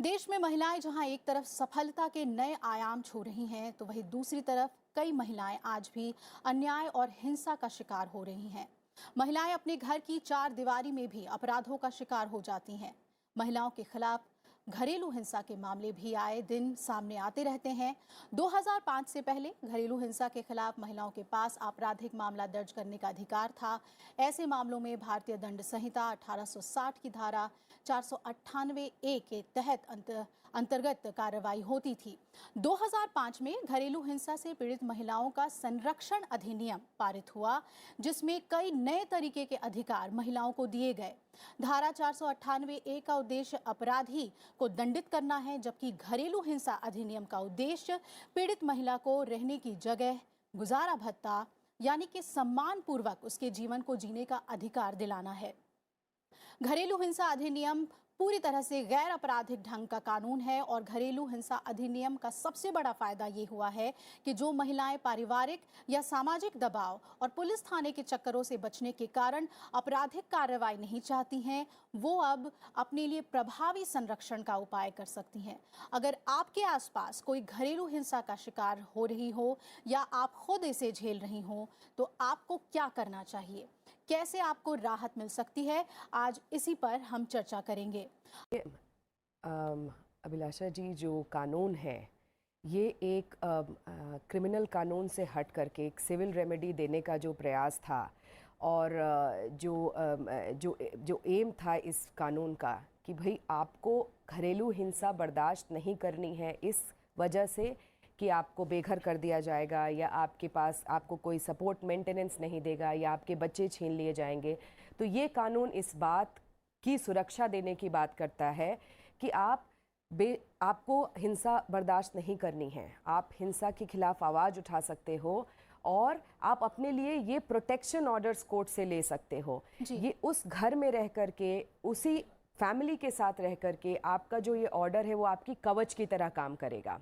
देश में महिलाएं जहां एक तरफ सफलता के नए आयाम छू रही हैं, तो वहीं दूसरी तरफ कई महिलाएं आज भी अन्याय और हिंसा का शिकार हो रही हैं। महिलाएं अपने घर की चार दीवारी में भी अपराधों का शिकार हो जाती हैं। महिलाओं के खिलाफ घरेलू हिंसा के मामले भी आए दिन सामने आते रहते हैं। 2005 से पहले घरेलू हिंसा के खिलाफ महिलाओं के पास आपराधिक मामला दर्ज करने का अधिकार था। ऐसे मामलों में भारतीय दंड संहिता 1860 की धारा 498A के तहत अंतर्गत कार्रवाई होती थी। 2005 में घरेलू हिंसा से पीड़ित महिलाओं का संरक्षण अधिनियम पारित हुआ, जिसमें कई नए तरीके के अधिकार महिलाओं को दिए गए। धारा 498A का उद्देश्य अपराधी को दंडित करना है, जबकि घरेलू हिंसा अधिनियम का उद्देश्य पीड़ित महिला को रहने की जगह, गुजारा भत्ता यानी कि सम्मान पूर्वक उसके जीवन को जीने का अधिकार दिलाना है। घरेलू हिंसा अधिनियम पूरी तरह से गैर आपराधिक ढंग का कानून है और घरेलू हिंसा अधिनियम का सबसे बड़ा फायदा ये हुआ है कि जो महिलाएं पारिवारिक या सामाजिक दबाव और पुलिस थाने के चक्करों से बचने के कारण आपराधिक कार्रवाई नहीं चाहती हैं, वो अब अपने लिए प्रभावी संरक्षण का उपाय कर सकती हैं। अगर आपके आसपास कोई घरेलू हिंसा का शिकार हो रही हो या आप खुद इसे झेल रही हो, तो आपको क्या करना चाहिए, कैसे आपको राहत मिल सकती है, आज इसी पर हम चर्चा करेंगे। अभिलाषा जी, जो कानून है ये एक क्रिमिनल कानून से हट करके एक सिविल रेमेडी देने का जो प्रयास था और जो एम था इस कानून का कि भाई आपको घरेलू हिंसा बर्दाश्त नहीं करनी है इस वजह से कि आपको बेघर कर दिया जाएगा या आपके पास आपको कोई सपोर्ट मेंटेनेंस नहीं देगा या आपके बच्चे छीन लिए जाएंगे। तो ये कानून इस बात की सुरक्षा देने की बात करता है कि आपको हिंसा बर्दाश्त नहीं करनी है, आप हिंसा के खिलाफ आवाज़ उठा सकते हो और आप अपने लिए ये प्रोटेक्शन ऑर्डर्स कोर्ट से ले सकते हो। ये उस घर में रह करके उसी फैमिली के साथ रह करके आपका जो ये ऑर्डर है वो आपकी कवच की तरह काम करेगा।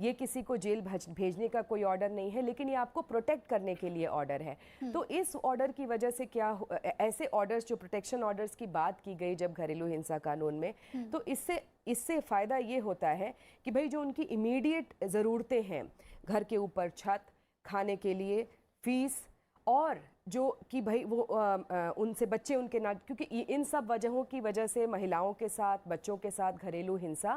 ये किसी को जेल भेजने का कोई ऑर्डर नहीं है, लेकिन ये आपको प्रोटेक्ट करने के लिए ऑर्डर है। तो इस ऑर्डर की वजह से क्या ऐसे ऑर्डर्स, जो प्रोटेक्शन ऑर्डर्स की बात की गई जब घरेलू हिंसा कानून में, तो इससे फ़ायदा ये होता है कि भाई जो उनकी इमीडिएट ज़रूरतें हैं, घर के ऊपर छत, खाने के लिए फीस, और जो कि भाई वो उनसे बच्चे उनके ना, क्योंकि इन सब वजहों की वजह से महिलाओं के साथ, बच्चों के साथ घरेलू हिंसा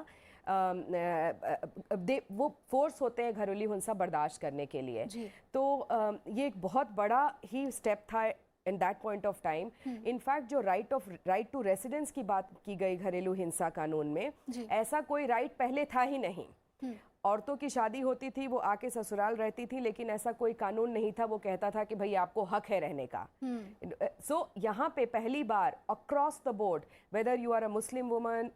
वो फोर्स होते हैं घरेलू हिंसा बर्दाश्त करने के लिए। तो ये एक बहुत बड़ा ही स्टेप था in that point of time. In fact जो राइट टू रेसिडेंस की बात की गई घरेलू हिंसा कानून में, ऐसा कोई राइट पहले था ही नहीं। औरतों की शादी होती थी, वो आके ससुराल रहती थी, लेकिन ऐसा कोई कानून नहीं था वो कहता था कि भाई आपको हक है रहने का। सो यहाँ पे पहली बार across the board, whether you are a Muslim woman,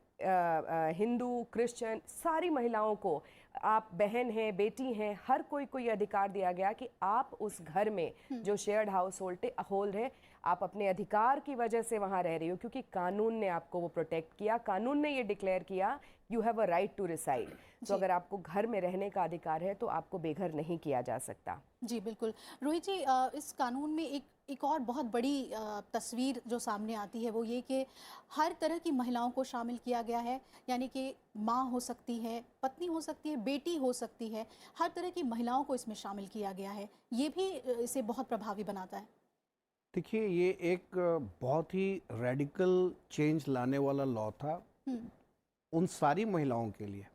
Hindu, Christian, सारी महिलाओं को, आप बहन हैं, बेटी हैं, हर कोई को ये अधिकार दिया गया कि आप उस घर में जो शेयर्ड हाउस होल्ड है, आप अपने अधिकार की वजह से वहाँ रह रही हो, क्योंकि कानून ने आपको वो प्रोटेक्ट किया। कानून ने ये डिक्लेयर किया you have a right to reside. तो अगर आपको घर में रहने का अधिकार है तो आपको बेघर नहीं किया जा सकता। जी बिल्कुल। रोहित जी, इस कानून में एक और बहुत बड़ी तस्वीर जो सामने आती है वो ये कि हर तरह की महिलाओं को शामिल किया गया है, यानी कि माँ हो सकती है, पत्नी हो सकती है, बेटी हो सकती है, हर तरह की महिलाओं को इसमें शामिल किया गया है। ये भी इसे बहुत प्रभावी बनाता है। देखिए, ये एक बहुत ही रेडिकल चेंज लाने वाला लॉ था उन सारी महिलाओं के लिए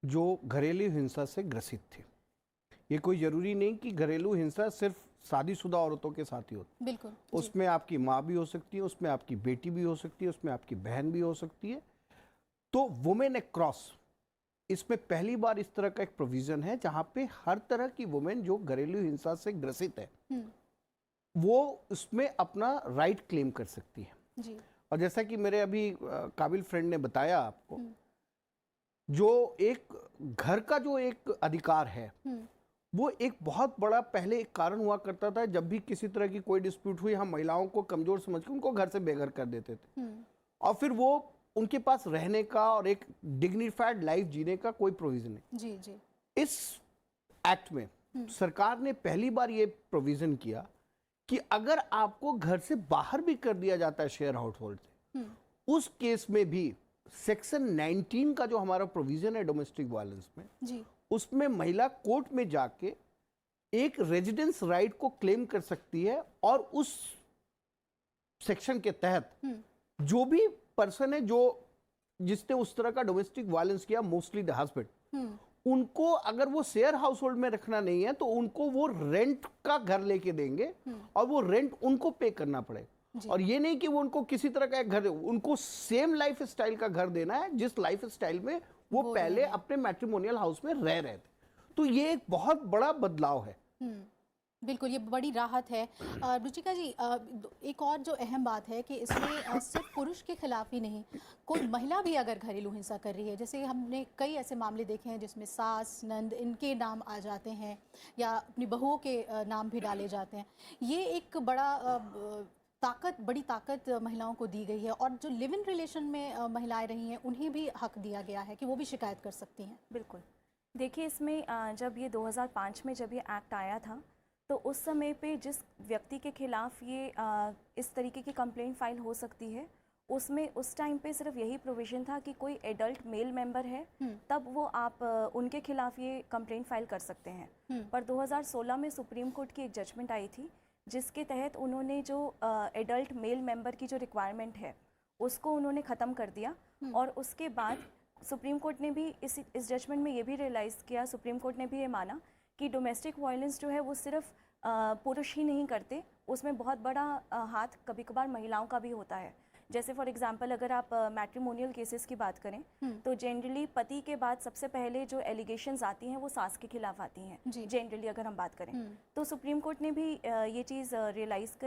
जो घरेलू हिंसा से ग्रसित थी। ये कोई जरूरी नहीं कि घरेलू हिंसा सिर्फ शादीशुदा औरतों के साथ ही होती, बिल्कुल। उसमें आपकी माँ भी हो सकती है, उसमें आपकी बेटी भी हो सकती है, उसमें आपकी बहन भी हो सकती है। तो वुमेन अक्रॉस, इसमें पहली बार इस तरह का एक प्रोविजन है जहां पे हर तरह की वुमेन जो घरेलू हिंसा से ग्रसित है वो उसमें अपना राइट क्लेम कर सकती है। जी। और जैसा कि मेरे अभी काबिल फ्रेंड ने बताया आपको, जो एक घर का जो एक अधिकार है वो एक बहुत बड़ा पहले एक कारण हुआ करता था। जब भी किसी तरह की कोई डिस्प्यूट हुई, हम महिलाओं को कमजोर समझ के उनको घर से बेघर कर देते थे और फिर वो उनके पास रहने का और एक डिग्निफाइड लाइफ जीने का कोई प्रोविजन नहीं। जी जी। इस एक्ट में सरकार ने पहली बार ये प्रोविजन किया कि अगर आपको घर से बाहर भी कर दिया जाता है शेयर हाउस होल्ड से, उस केस में भी सेक्शन 19 का जो हमारा प्रोविजन है डोमेस्टिक वायलेंस में, जी उसमें महिला कोर्ट में जाके एक रेजिडेंस राइट को क्लेम कर सकती है, और उस सेक्शन के तहत जो भी पर्सन है जो जिसने उस तरह का डोमेस्टिक वायलेंस किया, मोस्टली द हस्बैंड, उनको अगर वो शेयर हाउस होल्ड में रखना नहीं है तो उनको वो रेंट का घर लेके देंगे और वो रेंट उनको पे करना पड़ेगा। और ये नहीं कि वो उनको किसी तरह का एक घर, उनको सेम लाइफ स्टाइल का घर देना है जिस लाइफ स्टाइल में वो पहले अपने मैट्रिमोनियल हाउस में रह रहे थे। तो ये एक बहुत बड़ा बदलाव है। बिल्कुल, ये बड़ी राहत है। रुचिका जी, एक और जो अहम बात है कि इसमें सिर्फ पुरुष के खिलाफ ही नहीं, कोई महिला भी अगर घरेलू हिंसा कर रही है, जैसे हमने कई ऐसे मामले देखे हैं जिसमें सास, नंद इनके नाम आ जाते हैं या अपनी बहुओं के नाम भी डाले जाते हैं, ये एक बड़ी ताकत महिलाओं को दी गई है। और जो लिव इन रिलेशन में महिलाएं रही हैं उन्हें भी हक दिया गया है कि वो भी शिकायत कर सकती हैं। बिल्कुल, देखिए इसमें जब ये 2005 में जब ये एक्ट आया था तो उस समय पे जिस व्यक्ति के खिलाफ ये इस तरीके की कंप्लेंट फाइल हो सकती है, उसमें उस टाइम पे सिर्फ यही प्रोविज़न था कि कोई एडल्ट मेल मेंबर है तब वो आप उनके खिलाफ ये कंप्लेंट फाइल कर सकते हैं। पर 2016 में सुप्रीम कोर्ट की एक जजमेंट आई थी जिसके तहत उन्होंने जो एडल्ट मेल मेंबर की जो रिक्वायरमेंट है उसको उन्होंने ख़त्म कर दिया। और उसके बाद सुप्रीम कोर्ट ने भी इस जजमेंट में ये भी रियलाइज़ किया, सुप्रीम कोर्ट ने भी ये माना कि डोमेस्टिक वायलेंस जो है वो सिर्फ पुरुष ही नहीं करते, उसमें बहुत बड़ा हाथ कभी कभार महिलाओं का भी होता है। जैसे फॉर एग्जांपल अगर आप मैट्रिमोनियल केसेस की बात करें तो जनरली पति के बाद सबसे पहले जो एलिगेशंस आती हैं वो सास के खिलाफ आती हैं, जनरली अगर हम बात करें तो सुप्रीम कोर्ट ने भी ये चीज़ रियलाइज़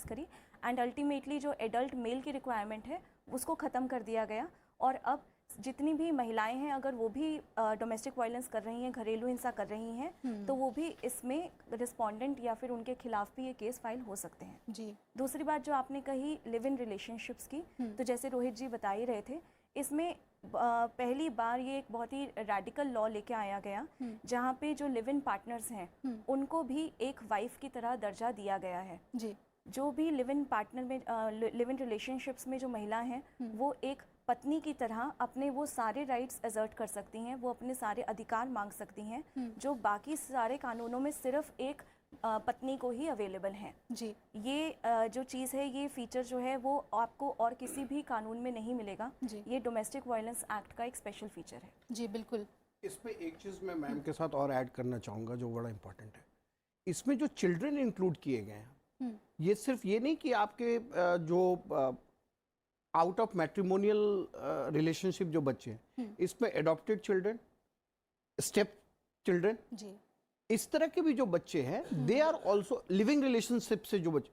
करी एंड अल्टीमेटली जो एडल्ट मेल की रिक्वायरमेंट है उसको ख़त्म कर दिया गया। और अब जितनी भी महिलाएं हैं अगर वो भी डोमेस्टिक वायलेंस कर रही हैं, घरेलू हिंसा कर रही हैं, तो वो भी इसमें रिस्पोंडेंट या फिर उनके खिलाफ भी ये केस फाइल हो सकते हैं। जी। दूसरी बात जो आपने कही लिव इन रिलेशनशिप्स की, तो जैसे रोहित जी बता ही रहे थे, इसमें पहली बार ये एक बहुत ही रेडिकल लॉ लेके आया गया जहाँ पे जो लिव इन पार्टनर्स हैं उनको भी एक वाइफ की तरह दर्जा दिया गया है। जी। जो भी लिव इन पार्टनर में लिव इन रिलेशनशिप्स में जो महिला हैं वो एक पत्नी की तरह अपने वो सारे राइट्स एजर्ट कर सकती हैं, वो अपने सारे अधिकार मांग सकती हैं जो बाकी सारे कानूनों में सिर्फ एक पत्नी को ही अवेलेबल हैं। जी। ये जो चीज़ है, ये फीचर जो है वो आपको और किसी भी कानून में नहीं मिलेगा। ये डोमेस्टिक वायलेंस एक्ट का एक स्पेशल फीचर है। जी बिल्कुल। इसमें एक चीज़ मैं मैम के साथ और ऐड करना चाहूँगा जो बड़ा इम्पोर्टेंट है, इसमें जो चिल्ड्रन इंक्लूड किए गए हैं, ये सिर्फ ये नहीं कि आपके जो आउट ऑफ मैट्रिमोनियल रिलेशनशिप जो बच्चे हैं, इसमें एडॉप्टेड चिल्ड्रन, स्टेप चिल्ड्रन, जी, इस तरह के भी जो बच्चे हैं, they are also living relationship से जो बच्चे,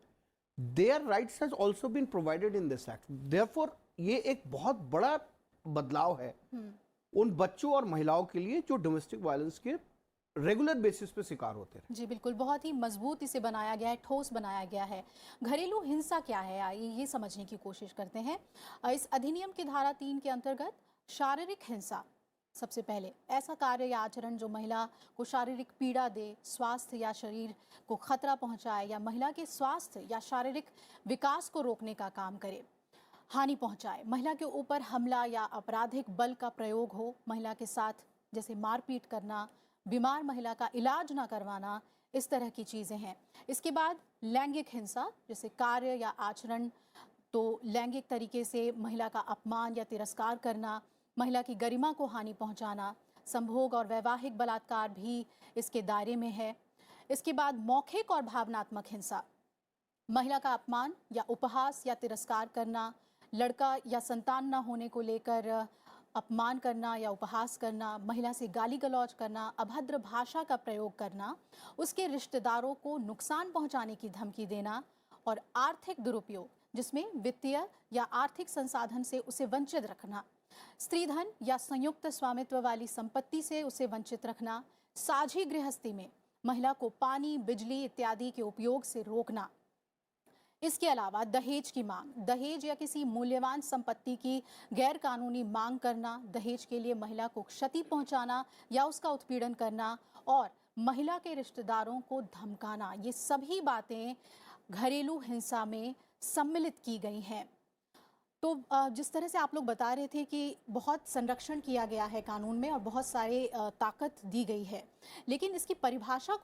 their rights has also been provided in this act. Therefore ये एक बहुत बड़ा बदलाव है उन बच्चों और महिलाओं के लिए जो डोमेस्टिक वायलेंस के रेगुलर बेसिस पे शिकार होते हैं। जी बिल्कुल, बहुत ही मजबूत इसे बनाया गया है, ठोस बनाया गया है। घरेलू हिंसा क्या है, आइए ये समझने की कोशिश करते हैं। इस अधिनियम की धारा 3 के अंतर्गत शारीरिक हिंसा, सबसे पहले ऐसा कार्य या आचरण जो महिला को शारीरिक पीड़ा दे, स्वास्थ्य या शरीर को खतरा पहुंचाए या महिला के स्वास्थ्य या शारीरिक विकास को रोकने का काम करे, हानि पहुंचाए, महिला के ऊपर हमला या आपराधिक बल का प्रयोग हो, महिला के साथ जैसे मारपीट करना, बीमार महिला का इलाज ना करवाना, इस तरह की चीज़ें हैं। इसके बाद लैंगिक हिंसा, जैसे कार्य या आचरण तो लैंगिक तरीके से महिला का अपमान या तिरस्कार करना, महिला की गरिमा को हानि पहुंचाना, संभोग और वैवाहिक बलात्कार भी इसके दायरे में है। इसके बाद मौखिक और भावनात्मक हिंसा, महिला का अपमान या उपहास या तिरस्कार करना, लड़का या संतान न होने को लेकर अपमान करना या उपहास करना, महिला से गाली गलौज करना, अभद्र भाषा का प्रयोग करना, उसके रिश्तेदारों को नुकसान पहुंचाने की धमकी देना और आर्थिक दुरुपयोग जिसमें वित्तीय या आर्थिक संसाधन से उसे वंचित रखना, स्त्रीधन या संयुक्त स्वामित्व वाली संपत्ति से उसे वंचित रखना, साझी गृहस्थी में महिला को पानी, बिजली इत्यादि के उपयोग से रोकना। इसके अलावा दहेज की मांग, दहेज या किसी मूल्यवान संपत्ति की गैर कानूनी मांग करना, दहेज के लिए महिला को क्षति पहुंचाना या उसका उत्पीड़न करना और महिला के रिश्तेदारों को धमकाना, ये सभी बातें घरेलू हिंसा में सम्मिलित की गई हैं। तो जिस तरह से आप लोग बता रहे थे कि बहुत संरक्षण किया गया है कानून में और बहुत सारे ताकत दी गई है, लेकिन इसकी परिभाषा